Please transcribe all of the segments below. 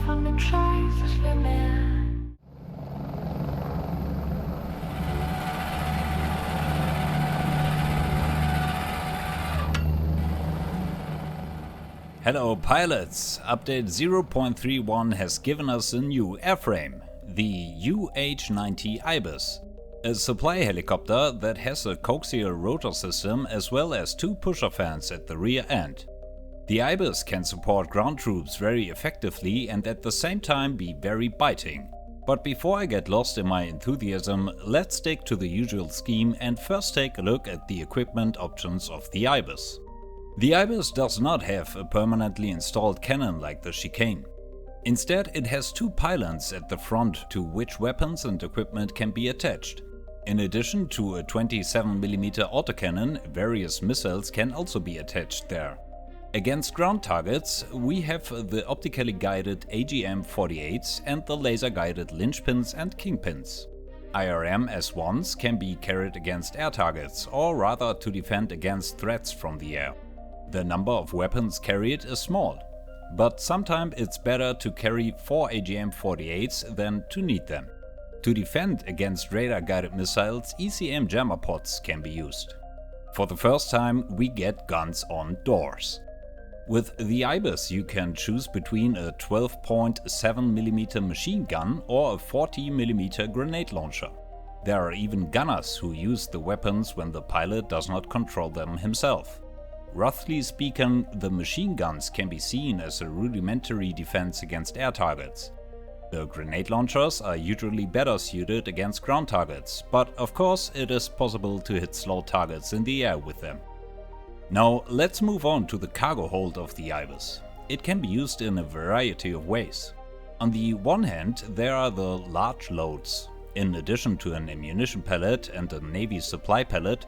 van den Scheiß für mehr. Hello pilots! Update 0.31 has given us a new airframe, the UH-90 Ibis, a supply helicopter that has a coaxial rotor system as well as two pusher fans at the rear end. The Ibis can support ground troops very effectively and at the same time be very biting. But before I get lost in my enthusiasm, let's stick to the usual scheme and first take a look at the equipment options of the Ibis. The Ibis does not have a permanently installed cannon like the Chicane. Instead, it has two pylons at the front to which weapons and equipment can be attached. In addition to a 27mm autocannon, various missiles can also be attached there. Against ground targets, we have the optically guided AGM-48s and the laser-guided linchpins and kingpins. IRM S1s can be carried against air targets, or rather to defend against threats from the air. The number of weapons carried is small, but sometimes it's better to carry 4 AGM-48s than to need them. To defend against radar-guided missiles, ECM jammer pods can be used. For the first time, we get guns on doors. With the Ibis you can choose between a 12.7mm machine gun or a 40mm grenade launcher. There are even gunners who use the weapons when the pilot does not control them himself. Roughly speaking, the machine guns can be seen as a rudimentary defense against air targets. The grenade launchers are usually better suited against ground targets, but of course it is possible to hit slow targets in the air with them. Now let's move on to the cargo hold of the Ibis. It can be used in a variety of ways. On the one hand, there are the large loads. In addition to an ammunition pallet and a Navy supply pallet,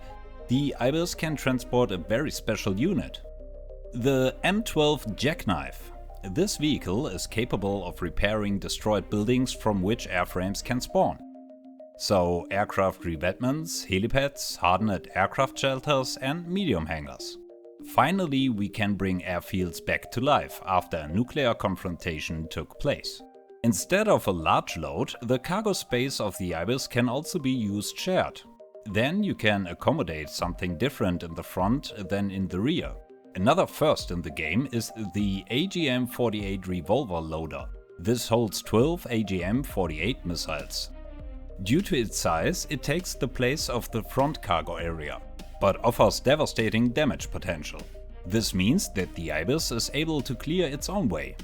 the Ibis can transport a very special unit. The M12 Jackknife. This vehicle is capable of repairing destroyed buildings from which airframes can spawn. So aircraft revetments, helipads, hardened aircraft shelters and medium hangars. Finally, we can bring airfields back to life after a nuclear confrontation took place. Instead of a large load, the cargo space of the Ibis can also be used shared. Then you can accommodate something different in the front than in the rear. Another first in the game is the AGM-48 revolver loader. This holds 12 AGM-48 missiles. Due to its size, it takes the place of the front cargo area, but offers devastating damage potential. This means that the Ibis is able to clear its own way.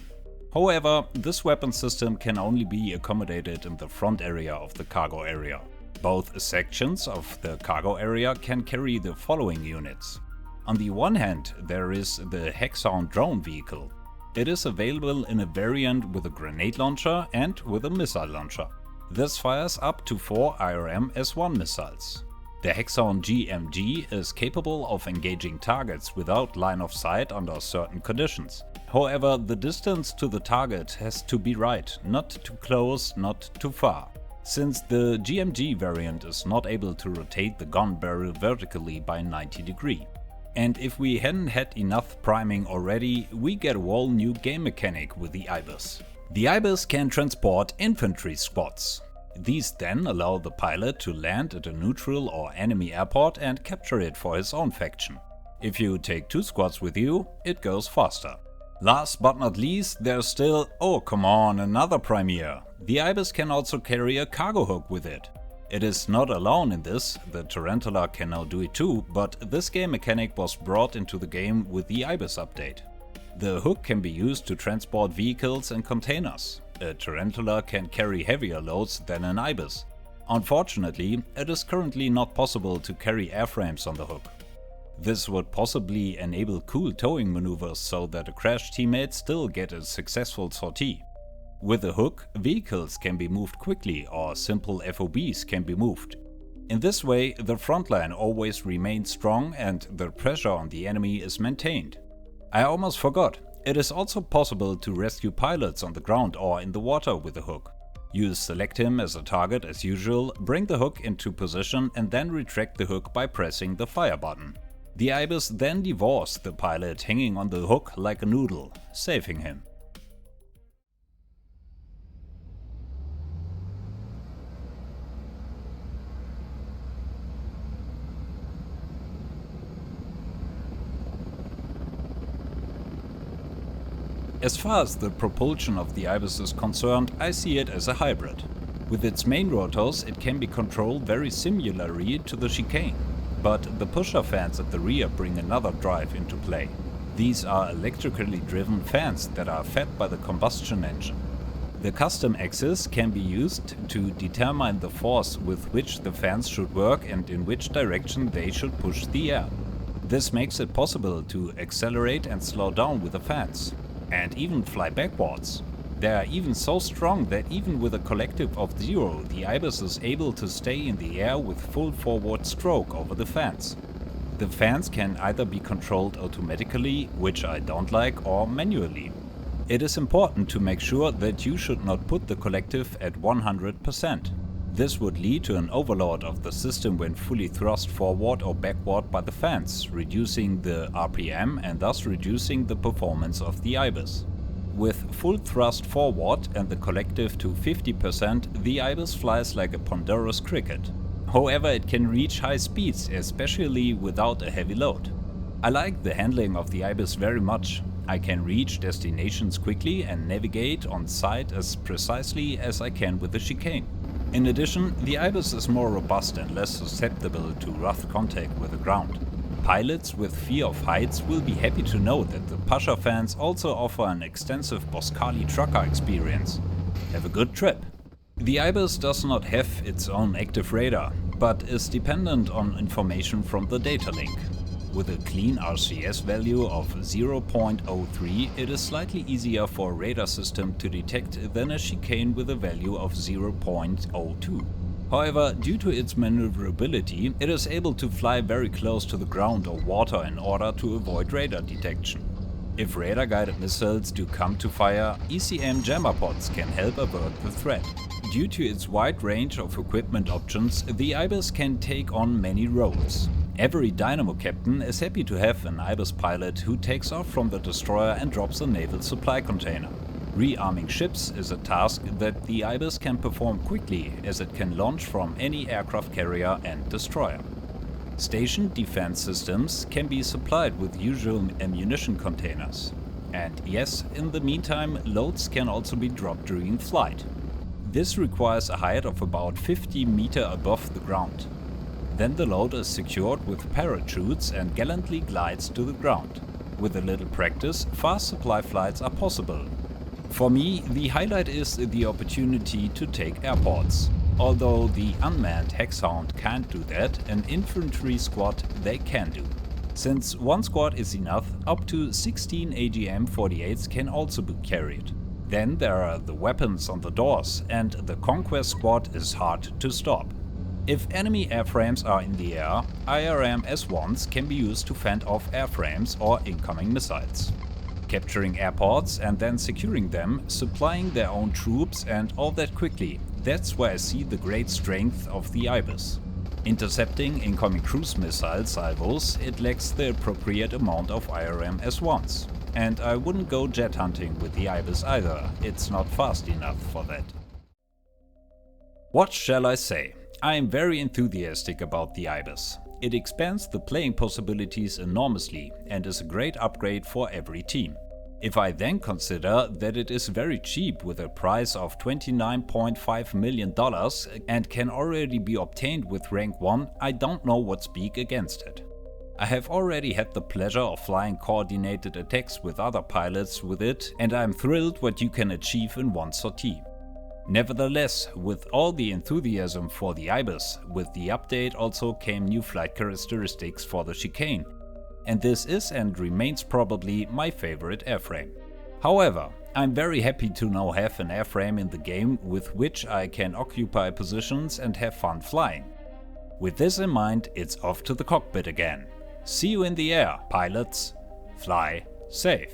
However, this weapon system can only be accommodated in the front area of the cargo area. Both sections of the cargo area can carry the following units. On the one hand, there is the Hexagon drone vehicle. It is available in a variant with a grenade launcher and with a missile launcher. This fires up to 4 IRM S1 missiles. The Hexagon GMG is capable of engaging targets without line of sight under certain conditions. However, the distance to the target has to be right, not too close, not too far. Since the GMG variant is not able to rotate the gun barrel vertically by 90 degrees. And if we hadn't had enough priming already, we get a whole new game mechanic with the Ibis. The Ibis can transport infantry squads. These then allow the pilot to land at a neutral or enemy airport and capture it for his own faction. If you take 2 squads with you, it goes faster. Last but not least, there's still, oh come on, another premiere. The Ibis can also carry a cargo hook with it. It is not alone in this, the Tarantula can now do it too, but this game mechanic was brought into the game with the Ibis update. The hook can be used to transport vehicles and containers. A Tarantula can carry heavier loads than an Ibis. Unfortunately, it is currently not possible to carry airframes on the hook. This would possibly enable cool towing maneuvers so that a crashed teammate still get a successful sortie. With a hook, vehicles can be moved quickly or simple FOBs can be moved. In this way, the front line always remains strong and the pressure on the enemy is maintained. I almost forgot, it is also possible to rescue pilots on the ground or in the water with a hook. You select him as a target as usual, bring the hook into position and then retract the hook by pressing the fire button. The Ibis then devours the pilot hanging on the hook like a noodle, saving him. As far as the propulsion of the Ibis is concerned, I see it as a hybrid. With its main rotors, it can be controlled very similarly to the chicane. But the pusher fans at the rear bring another drive into play. These are electrically driven fans that are fed by the combustion engine. The custom axis can be used to determine the force with which the fans should work and in which direction they should push the air. This makes it possible to accelerate and slow down with the fans, and even fly backwards. They are even so strong that even with a collective of 0, the Ibis is able to stay in the air with full forward stroke over the fans. The fans can either be controlled automatically, which I don't like, or manually. It is important to make sure that you should not put the collective at 100%. This would lead to an overload of the system when fully thrust forward or backward by the fans, reducing the RPM and thus reducing the performance of the Ibis. With full thrust forward and the collective to 50%, the Ibis flies like a ponderous cricket. However, it can reach high speeds, especially without a heavy load. I like the handling of the Ibis very much. I can reach destinations quickly and navigate on site as precisely as I can with the chicane. In addition, the Ibis is more robust and less susceptible to rough contact with the ground. Pilots with fear of heights will be happy to know that the pusher fans also offer an extensive Boscali trucker experience. Have a good trip! The Ibis does not have its own active radar, but is dependent on information from the data link. With a clean RCS value of 0.03, it is slightly easier for a radar system to detect than a chicane with a value of 0.02. However, due to its maneuverability, it is able to fly very close to the ground or water in order to avoid radar detection. If radar-guided missiles do come to fire, ECM jammer pods can help avert the threat. Due to its wide range of equipment options, the Ibis can take on many roles. Every Dynamo captain is happy to have an Ibis pilot who takes off from the destroyer and drops a naval supply container. Rearming ships is a task that the Ibis can perform quickly, as it can launch from any aircraft carrier and destroyer. Station defense systems can be supplied with usual ammunition containers. And yes, in the meantime, loads can also be dropped during flight. This requires a height of about 50 meters above the ground. Then the load is secured with parachutes and gallantly glides to the ground. With a little practice, fast supply flights are possible. For me, the highlight is the opportunity to take airports. Although the unmanned Hexhound can't do that, an infantry squad they can do. Since one squad is enough, up to 16 AGM-48s can also be carried. Then there are the weapons on the doors, and the Conquest squad is hard to stop. If enemy airframes are in the air, IRM S1s can be used to fend off airframes or incoming missiles. Capturing airports and then securing them, supplying their own troops and all that quickly, that's where I see the great strength of the Ibis. Intercepting incoming cruise missile salvos, it lacks the appropriate amount of IRM S1s. And I wouldn't go jet hunting with the Ibis either, it's not fast enough for that. What shall I say? I am very enthusiastic about the Ibis. It expands the playing possibilities enormously and is a great upgrade for every team. If I then consider that it is very cheap with a price of $29.5 million and can already be obtained with rank 1, I don't know what speak against it. I have already had the pleasure of flying coordinated attacks with other pilots with it, and I am thrilled what you can achieve in one sortie. Nevertheless, with all the enthusiasm for the Ibis, with the update also came new flight characteristics for the chicane, and this is and remains probably my favorite airframe. However, I'm very happy to now have an airframe in the game with which I can occupy positions and have fun flying. With this in mind, it's off to the cockpit again. See you in the air, pilots. Fly safe.